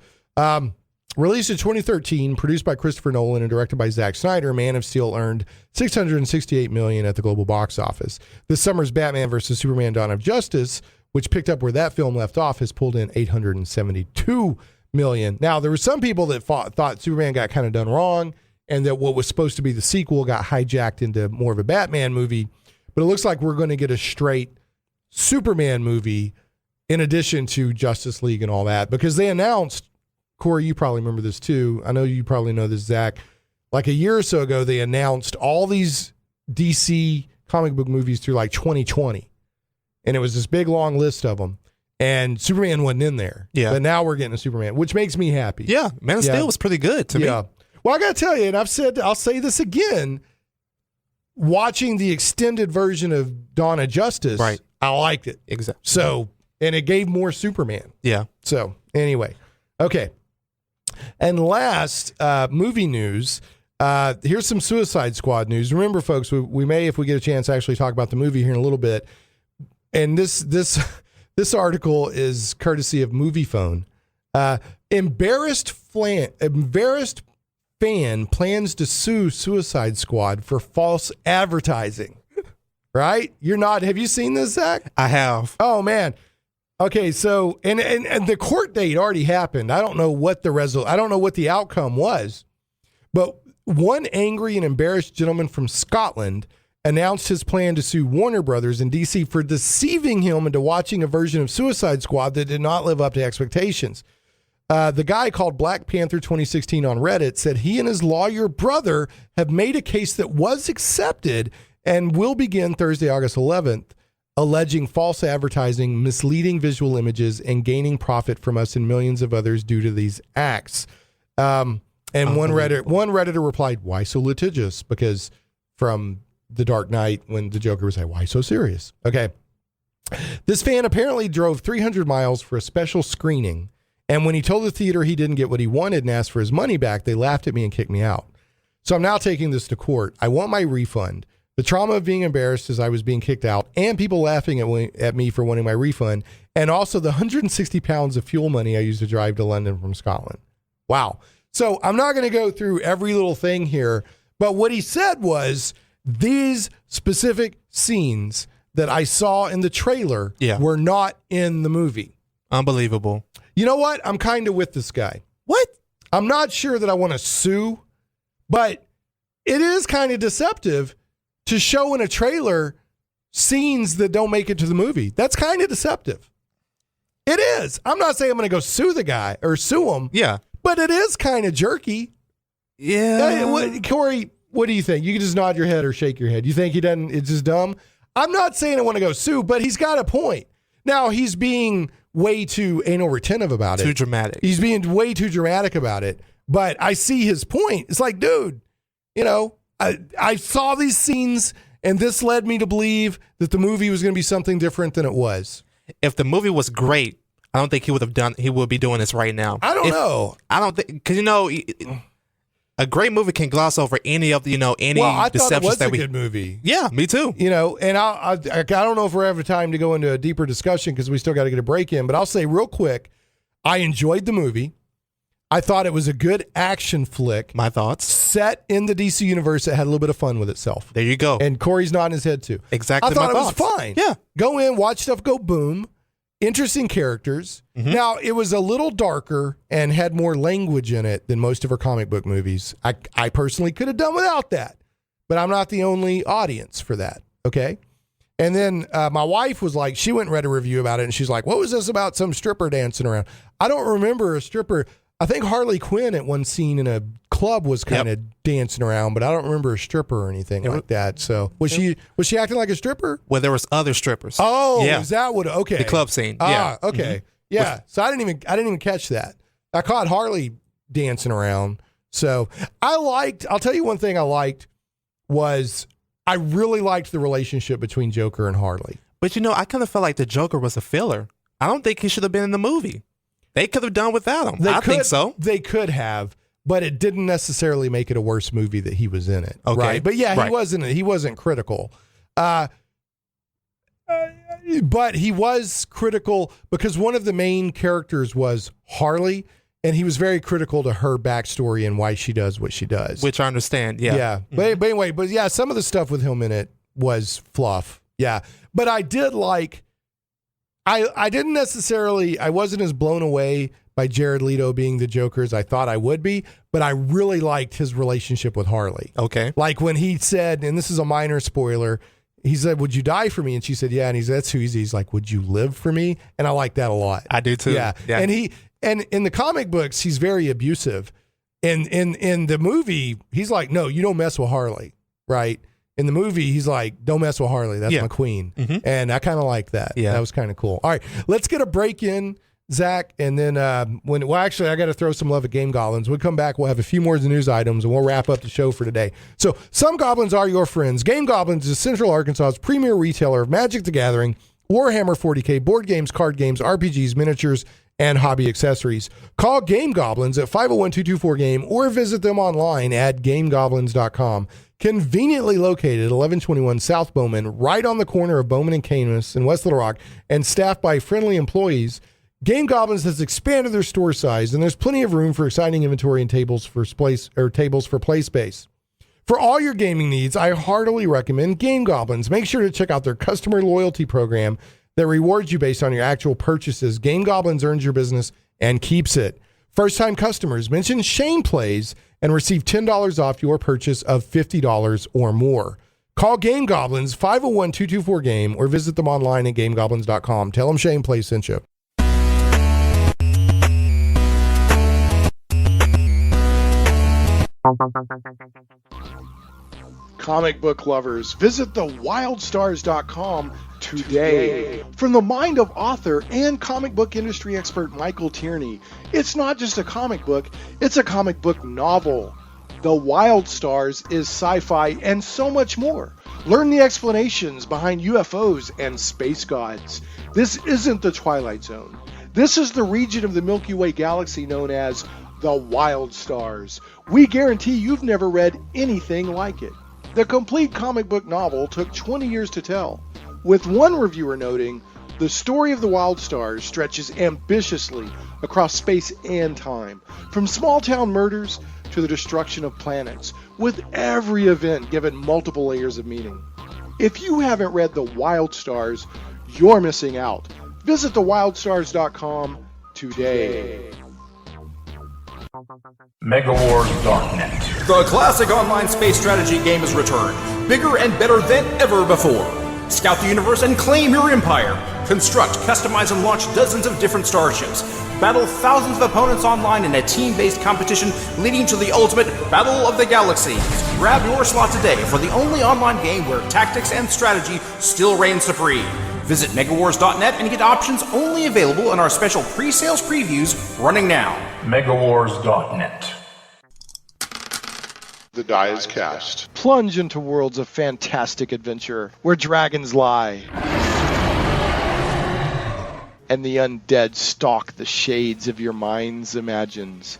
Released in 2013, produced by Christopher Nolan and directed by Zack Snyder, Man of Steel earned $668 million at the global box office. This summer's Batman vs. Superman: Dawn of Justice, which picked up where that film left off, has pulled in $872 million. Now, there were some people that thought Superman got kind of done wrong, and that what was supposed to be the sequel got hijacked into more of a Batman movie. But it looks like we're going to get a straight Superman movie in addition to Justice League and all that, because they announced, Corey, you probably remember this too. I know you probably know this, Zach. Like a year or so ago, they announced all these DC comic book movies through like 2020. And it was this big, long list of them. And Superman wasn't in there. Yeah. But now we're getting a Superman, which makes me happy. Yeah. Man of Steel was pretty good to me. Well, I got to tell you, and I'll say this again, watching the extended version of Dawn of Justice, Right. I liked it. Exactly. So, and it gave more Superman. Yeah. So, anyway. Okay. And last, movie news. Here's some Suicide Squad news. Remember, folks, we may, if we get a chance, actually talk about the movie here in a little bit. And this article is courtesy of Movie Phone. Embarrassed fan plans to sue Suicide Squad for false advertising. Right? Have you seen this, Zach? I have. Oh, man. Okay, so and the court date already happened. I don't know what the outcome was, but one angry and embarrassed gentleman from Scotland announced his plan to sue Warner Brothers in DC for deceiving him into watching a version of Suicide Squad that did not live up to expectations. The guy called Black Panther 2016 on Reddit said he and his lawyer brother have made a case that was accepted and will begin Thursday, August 11th. Alleging false advertising, misleading visual images, and gaining profit from us and millions of others due to these acts. And one Redditor replied, "Why so litigious?" Because from The Dark Knight, when the Joker was like, "Why so serious?" Okay. This fan apparently drove 300 miles for a special screening, and when he told the theater he didn't get what he wanted and asked for his money back, they laughed at me and kicked me out. So I'm now taking this to court. I want my refund. The trauma of being embarrassed as I was being kicked out, and people laughing at me for wanting my refund, and also the 160 pounds of fuel money I used to drive to London from Scotland. Wow. So I'm not going to go through every little thing here, but what he said was these specific scenes that I saw in the trailer were not in the movie. Unbelievable. You know what? I'm kind of with this guy. What? I'm not sure that I want to sue, but it is kind of deceptive to show in a trailer scenes that don't make it to the movie. That's kind of deceptive. It is. I'm not saying I'm going to go sue the guy or sue him. Yeah. But it is kind of jerky. Yeah. Corey, what do you think? You can just nod your head or shake your head. You think it's just dumb? I'm not saying I want to go sue, but he's got a point. Now, he's being way too anal retentive about it. Too dramatic. He's being way too dramatic about it. But I see his point. It's like, dude, I saw these scenes, and this led me to believe that the movie was going to be something different than it was. If the movie was great, I don't think he would be doing this right now. I don't know. I don't think, because a great movie can gloss over any of any I deceptions thought it was that a good movie. Yeah, me too. And I don't know if we're having time to go into a deeper discussion because we still got to get a break in, but I'll say real quick, I enjoyed the movie. I thought it was a good action flick. My thoughts. Set in the DC universe that had a little bit of fun with itself. There you go. And Corey's nodding his head too. Exactly. I thought my it was thoughts. fine. Yeah. Go in, watch stuff go boom. Interesting characters. Now, it was a little darker and had more language in it than most of her comic book movies. I personally could have done without that, but I'm not the only audience for that, okay? And then my wife was like, she went and read a review about it, and she's like, what was this about some stripper dancing around? I don't remember a stripper. I think Harley Quinn at one scene in a club was kind of dancing around, but I don't remember a stripper or anything like that. So was she acting like a stripper? Well, there was other strippers. Oh, is that what? Okay, the club scene. Okay, yeah. So I didn't even catch that. I caught Harley dancing around. So I'll tell you one thing I liked was I really liked the relationship between Joker and Harley. But I kind of felt like the Joker was a filler. I don't think he should have been in the movie. They could have done without him. I think so. They could have, but it didn't necessarily make it a worse movie that he was in it. Okay. Right? But yeah, he wasn't critical. But he was critical because one of the main characters was Harley, and he was very critical to her backstory and why she does what she does. Which I understand, yeah. Yeah. But anyway, some of the stuff with him in it was fluff. Yeah. But I did like... I didn't necessarily, I wasn't as blown away by Jared Leto being the Joker as I thought I would be, but I really liked his relationship with Harley. Okay. Like when he said, and this is a minor spoiler, he said, would you die for me? And she said, yeah. And he said, that's who he is. He's like, would you live for me? And I like that a lot. I do too. Yeah. And in the comic books, he's very abusive. In the movie, he's like, no, you don't mess with Harley, right? In the movie, he's like, don't mess with Harley. That's my queen. And I kind of like that. Yeah. That was kind of cool. All right, let's get a break in, Zach. And then actually, I got to throw some love at Game Goblins. We'll come back. We'll have a few more news items, and we'll wrap up the show for today. So some goblins are your friends. Game Goblins is Central Arkansas's premier retailer of Magic the Gathering, Warhammer 40K, board games, card games, RPGs, miniatures, and hobby accessories. Call Game Goblins at 501-224-GAME or visit them online at gamegoblins.com. Conveniently located at 1121 South Bowman, right on the corner of Bowman and Camus in West Little Rock, and staffed by friendly employees, Game Goblins has expanded their store size, and there's plenty of room for exciting inventory and tables for play space. For all your gaming needs, I heartily recommend Game Goblins. Make sure to check out their customer loyalty program that rewards you based on your actual purchases. Game Goblins earns your business and keeps it. First-time customers, mention Shane Plays and receive $10 off your purchase of $50 or more. Call Game Goblins, 501-224-GAME, or visit them online at gamegoblins.com. Tell them Shane Plays sent you. Comic book lovers, visit thewildstars.com today. From the mind of author and comic book industry expert Michael Tierney, it's not just a comic book, it's a comic book novel. The Wild Stars is sci-fi and so much more. Learn the explanations behind UFOs and space gods. This isn't the Twilight Zone. This is the region of the Milky Way galaxy known as the Wild Stars. We guarantee you've never read anything like it. The complete comic book novel took 20 years to tell, with one reviewer noting, the story of the Wild Stars stretches ambitiously across space and time, from small-town murders to the destruction of planets, with every event given multiple layers of meaning. If you haven't read The Wild Stars, you're missing out. Visit thewildstars.com today. MegaWars.net. The classic online space strategy game has returned, bigger and better than ever before. Scout the universe and claim your empire. Construct, customize, and launch dozens of different starships. Battle thousands of opponents online in a team-based competition leading to the ultimate Battle of the Galaxies. Grab your slot today for the only online game where tactics and strategy still reign supreme. Visit MegaWars.net and get options only available in our special pre-sales previews running now. MegaWars.net. The die is cast. Plunge into worlds of fantastic adventure where dragons lie and the undead stalk the shades of your mind's imagines.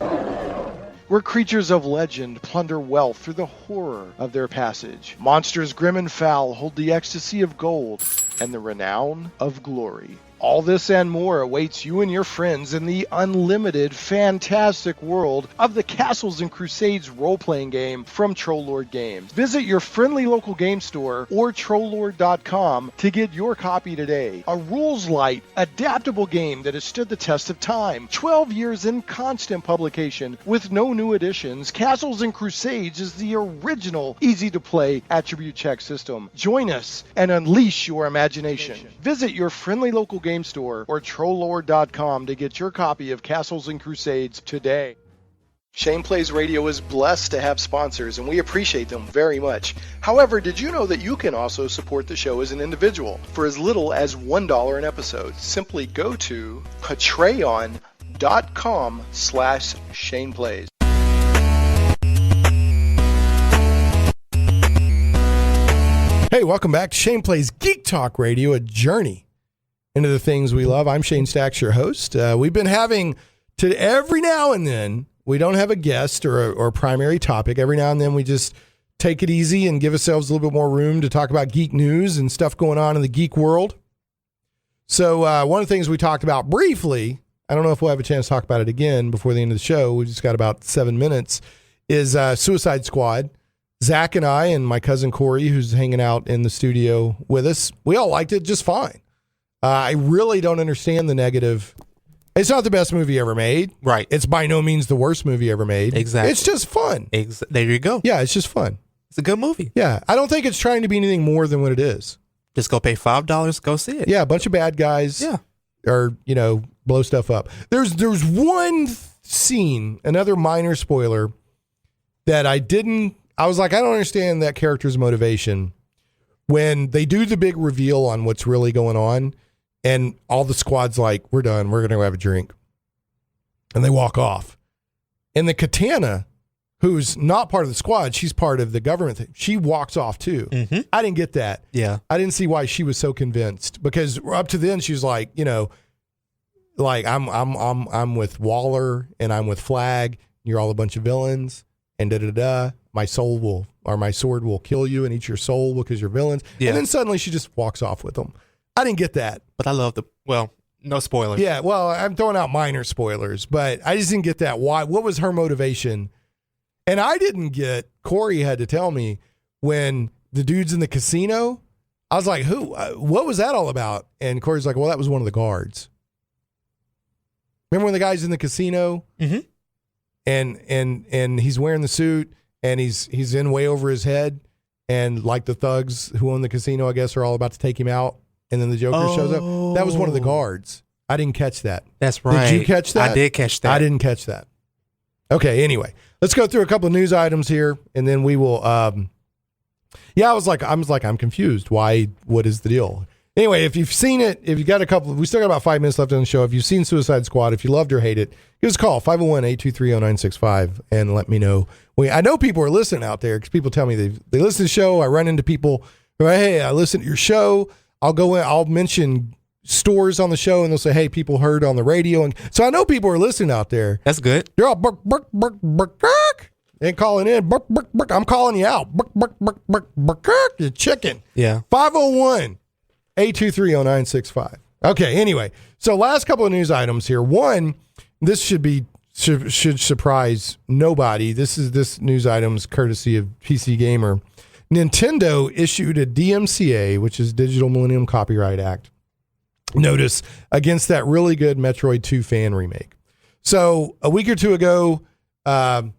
Where creatures of legend plunder wealth through the horror of their passage. Monsters grim and foul hold the ecstasy of gold and the renown of glory. All this and more awaits you and your friends in the unlimited, fantastic world of the Castles and Crusades role-playing game from Trollord Games. Visit your friendly local game store or trollord.com to get your copy today. A rules-light, adaptable game that has stood the test of time. 12 years in constant publication with no new additions, Castles and Crusades is the original, easy-to-play attribute check system. Join us and unleash your imagination. Visit your friendly local game store or trollord.com to get your copy of Castles and Crusades today. Shane Plays Radio is blessed to have sponsors, and we appreciate them very much. However, did you know that you can also support the show as an individual for as little as $1 an episode? Simply go to patreon.com/Shane Plays. Hey, welcome back to Shane Plays Geek Talk Radio, a journey into the things we love. I'm Shane Stacks, your host. We've been having to every now and then, we don't have a guest or a primary topic. Every now and then we just take it easy and give ourselves a little bit more room to talk about geek news and stuff going on in the geek world. So one of the things we talked about briefly, I don't know if we'll have a chance to talk about it again before the end of the show, we just got about 7 minutes, is Suicide Squad. Zach and I and my cousin Corey, who's hanging out in the studio with us, we all liked it just fine. I really don't understand the negative. It's not the best movie ever made. Right. It's by no means the worst movie ever made. Exactly. It's just fun. There you go. Yeah, it's just fun. It's a good movie. Yeah. I don't think it's trying to be anything more than what it is. Just go pay $5, go see it. Yeah, a bunch of bad guys. Yeah. Or, blow stuff up. There's one scene, another minor spoiler, that I was like, I don't understand that character's motivation. When they do the big reveal on what's really going on, and all the squad's like, we're done, we're going to go have a drink. And they walk off. And the Katana, who's not part of the squad, she's part of the government thing, she walks off too. Mm-hmm. I didn't get that. Yeah. I didn't see why she was so convinced, because up to then she's like, like I'm with Waller and I'm with Flag. You're all a bunch of villains and da-da-da. My sword will kill you and eat your soul because you're villains. Yeah. And then suddenly she just walks off with them. I didn't get that. But I love no spoilers. Yeah, well, I'm throwing out minor spoilers, but I just didn't get that. Why? What was her motivation? And I didn't get, Corey had to tell me, when the dude's in the casino, I was like, who? What was that all about? And Corey's like, well, that was one of the guards. Remember when the guy's in the casino? Mm-hmm. And he's wearing the suit and he's in way over his head, and like the thugs who own the casino, I guess, are all about to take him out, and then the Joker shows up. That was one of the guards. I didn't catch that. That's right. Did you catch that? I did catch that. I didn't catch that. Okay, anyway, let's go through a couple of news items here, and then we will I'm confused. Why? What is the deal? Anyway, if you've seen it, if you got we still got about 5 minutes left on the show. If you've seen Suicide Squad, if you loved or hate it, give us a call, 501-823-0965, and let me know. I know people are listening out there, because people tell me they listen to the show. I run into people who are, hey, I listen to your show. I'll go in, I'll mention stores on the show, and they'll say, hey, people heard on the radio. And so I know people are listening out there. That's good. They're all bark, bark, bark, bark, bark, and calling in. Bark, bark, bark. I'm calling you out. Bark, bark, bark, bark, bark, bark. You're chicken. Yeah. 501-823-0965. Okay, anyway. So last couple of news items here. One, this should surprise nobody. This news item's courtesy of PC Gamer. Nintendo issued a DMCA, which is Digital Millennium Copyright Act, notice against that really good Metroid 2 fan remake. So a week or two ago, a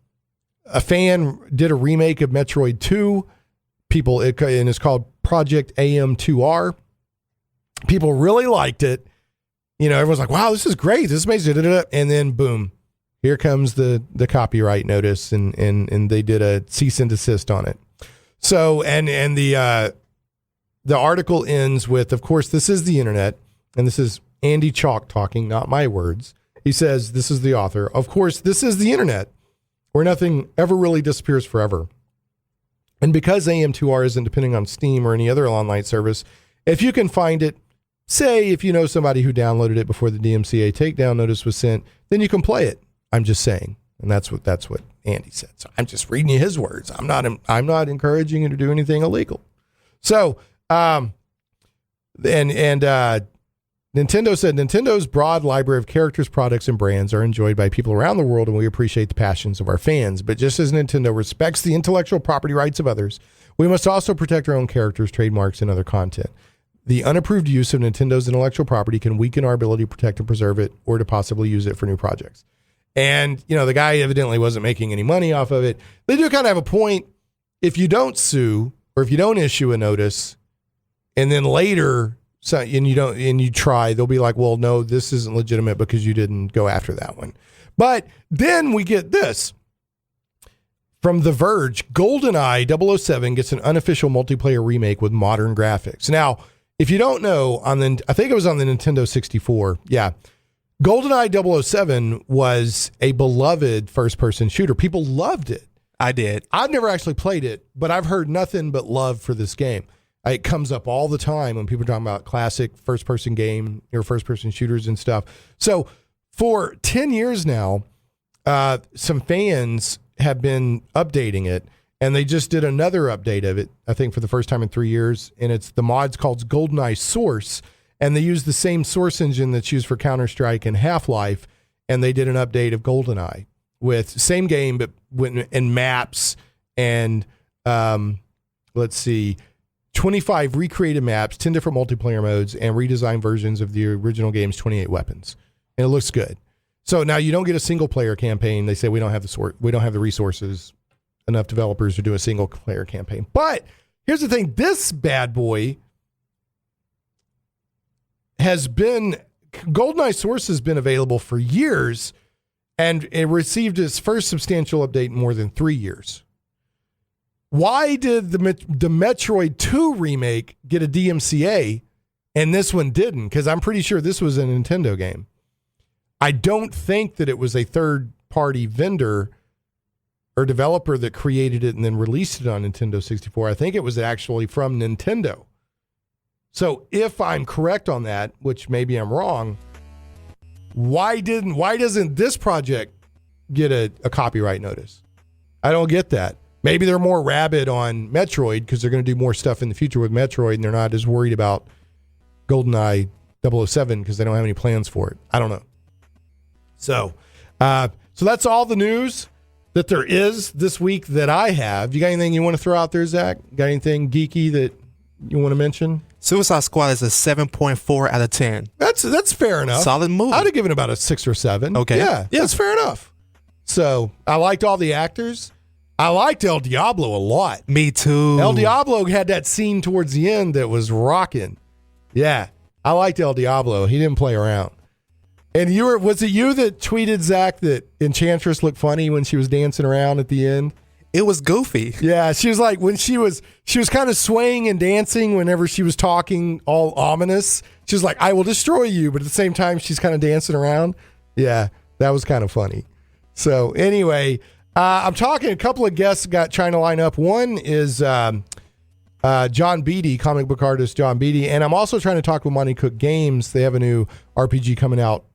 fan did a remake of Metroid 2. And it's called Project AM2R. People really liked it. Everyone's like, wow, this is great. This is amazing. And then boom, here comes the copyright notice, and they did a cease and desist on it. So, and the article ends with, of course, this is the internet, and this is Andy Chalk talking, not my words. He says, this is the author. Of course, this is the internet, where nothing ever really disappears forever. And because AM2R isn't depending on Steam or any other online service, if you can find it, say if you know somebody who downloaded it before the DMCA takedown notice was sent, then you can play it. I'm just saying. And that's what Andy said. So I'm just reading you his words. I'm not encouraging you to do anything illegal. So, Nintendo said, Nintendo's broad library of characters, products, and brands are enjoyed by people around the world, and we appreciate the passions of our fans. But just as Nintendo respects the intellectual property rights of others, we must also protect our own characters, trademarks, and other content. The unapproved use of Nintendo's intellectual property can weaken our ability to protect and preserve it or to possibly use it for new projects. And, the guy evidently wasn't making any money off of it. They do kind of have a point. If you don't sue or if you don't issue a notice and then later you try, they'll be like, well, no, this isn't legitimate because you didn't go after that one. But then we get this. From The Verge, GoldenEye 007 gets an unofficial multiplayer remake with modern graphics. Now, if you don't know, I think it was on the Nintendo 64. Yeah. GoldenEye 007 was a beloved first-person shooter. People loved it. I did. I've never actually played it, but I've heard nothing but love for this game. It comes up all the time when people are talking about classic first-person game or first-person shooters and stuff. So for 10 years now, some fans have been updating it, and they just did another update of it, I think for the first time in 3 years, and it's the mod's called GoldenEye Source, and they use the same source engine that's used for Counter-Strike and Half-Life, and they did an update of GoldenEye with same game, but in maps and, let's see, 25 recreated maps, 10 different multiplayer modes, and redesigned versions of the original game's 28 weapons. And it looks good. So now you don't get a single player campaign. They say we don't have the resources, enough developers to do a single player campaign. But here's the thing. This bad boy GoldenEye Source has been available for years, and it received its first substantial update in more than 3 years. Why did the Metroid 2 remake get a DMCA and this one didn't? Because I'm pretty sure this was a Nintendo game. I don't think that it was a third-party vendor or developer that created it and then released it on Nintendo 64. I think it was actually from Nintendo. So if I'm correct on that, which maybe I'm wrong, why doesn't this project get a copyright notice? I don't get that. Maybe they're more rabid on Metroid because they're going to do more stuff in the future with Metroid, and they're not as worried about GoldenEye 007 because they don't have any plans for it. I don't know. So that's all the news that there is this week that I have. You got anything you want to throw out there, Zach? Got anything geeky that you want to mention? Suicide Squad is a 7.4 out of 10. That's fair enough. Solid movie. I'd have given about a 6 or 7. Okay. Yeah, that's fair enough. So I liked all the actors. I liked El Diablo a lot. Me too. El Diablo had that scene towards the end that was rocking. Yeah, I liked El Diablo. He didn't play around. And was it you that tweeted, Zach, that Enchantress looked funny when she was dancing around at the end? It was goofy. Yeah, she was like, when she was kind of swaying and dancing whenever she was talking all ominous. She was like, I will destroy you. But at the same time, she's kind of dancing around. Yeah, that was kind of funny. So anyway, I'm talking, a couple of guests trying to line up. One is John Beatty, comic book artist John Beatty. And I'm also trying to talk with Monty Cook Games. They have a new RPG coming out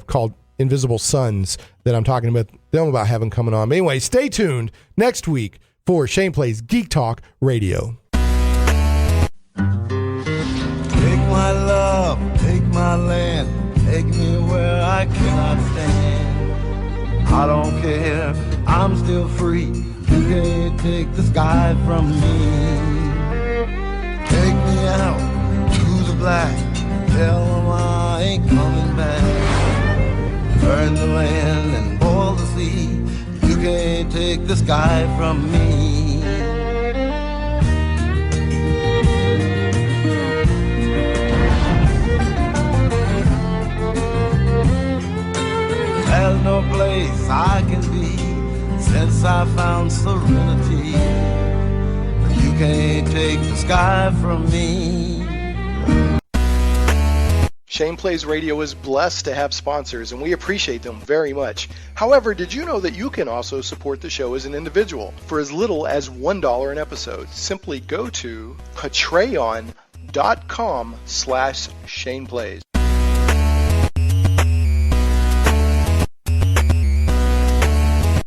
called Invisible Sons that I'm talking about them about having coming on. But anyway, stay tuned next week for Shane Plays Geek Talk Radio. Take my love, take my land, take me where I cannot stand. I don't care, I'm still free. You can't take the sky from me. Take me out to the black, tell them I ain't coming back. Burn the land and boil the sea. You can't take the sky from me. There's no place I can be since I found serenity. You can't take the sky from me. Shane Plays Radio is blessed to have sponsors, and we appreciate them very much. However, did you know that you can also support the show as an individual for as little as $1 an episode? Simply go to patreon.com/ShanePlays.